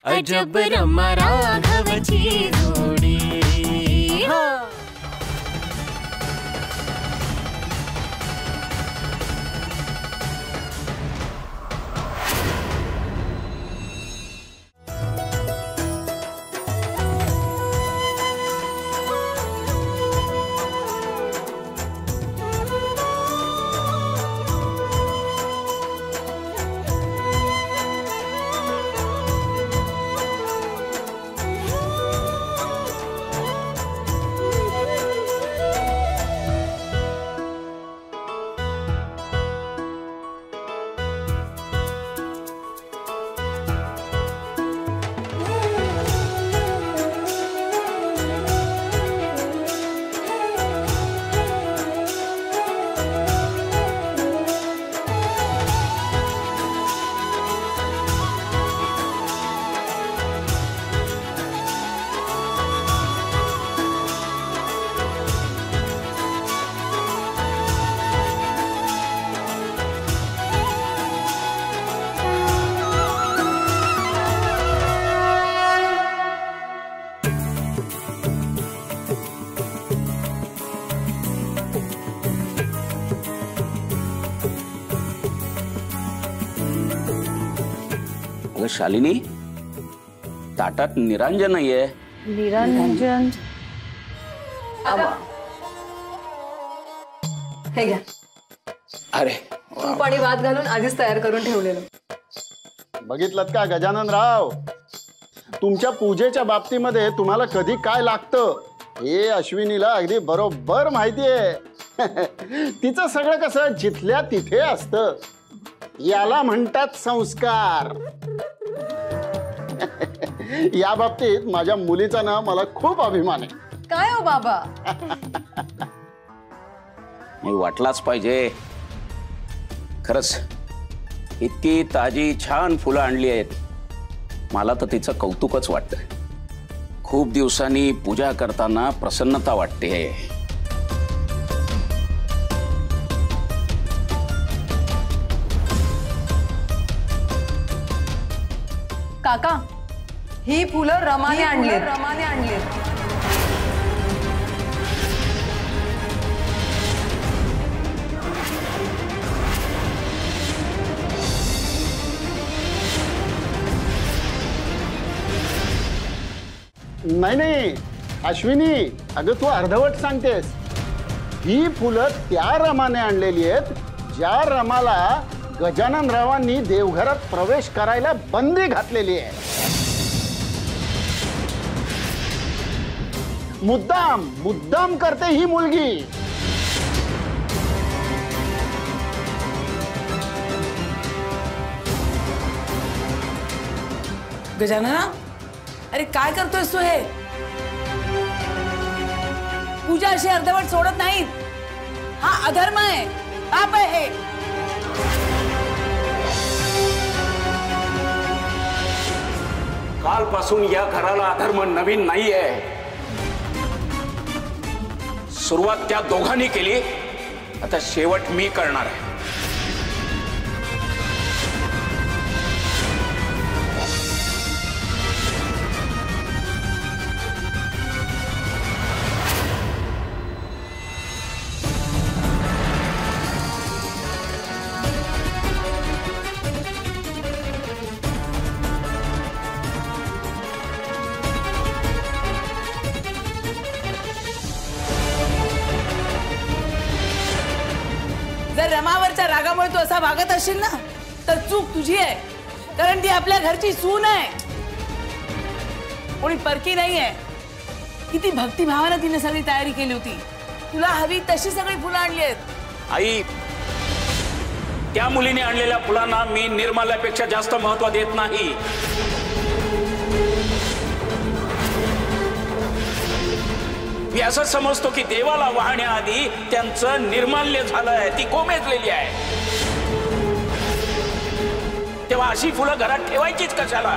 अजब रमा राघवची जोडी। शालिनी, ताटात निरंजन नाहीये। निरंजन हे घ्या। अरे तूप आणि भात घालून आधीच तयार करून ठेवलेलं। बघितलं का गजाननराव, तुमच्या पूजेच्या बाबतीमध्ये तुम्हाला कधी काय लागतं हे अश्विनीला अगदी बरोबर माहिती आहे। तिचं सगळं कसं जिथल्या तिथे असतं, याला म्हणतात संस्कार। या बाबतीत माझ्या मुलीचा ना मला खूप अभिमान आहे। काय हो बाबा, मी वाटलाच पाहिजे। खरंच इतकी ताजी छान फुलं आणली आहेत, मला तर तिचं कौतुकच वाटतंय। खूप दिवसांनी पूजा करताना प्रसन्नता वाटते। काका, ही फुलं रमाने आणलीत। नाही नाही अश्विनी, अगं तू अर्धवट सांगतेस। ही फुलं त्या रमाने आणलेली आहेत ज्या रमाला गजाननरावांनी देवघरात प्रवेश करायला बंदी घातलेली आहे। मुद्दाम करते ही मुलगी। गजानना, अरे काय करतोयस तू? हे पूजा अशी अर्धवट सोडत नाहीत। हा अधर्म आहे, पाप आहे हे। कालपासून या घराला अधर्म नवीन नाहीये। सुरुवात त्या दोघांनी केली, आता शेवट मी करणार आहे। जर रमावरच्या रागामुळे तू असा वागत असशील ना, तर चूक तुझी आहे, कारण ती आपल्या घरची सून आहे, कोणी परकी नाही आहे। किती भक्तिभावाने तिने सगळी तयारी केली होती, तुला हवी तशी सगळी फुलं आणली आहेत। आई, त्या मुलीने आणलेल्या फुलांना मी निर्माल्यापेक्षा जास्त महत्त्व देत नाही। मी असं समजतो की देवाला वाहण्याआधी त्यांचं निर्माल्य झालंय, ती कोमेजलेली आहे। तेव्हा अशी फुलं घरात ठेवायचीच कशाला?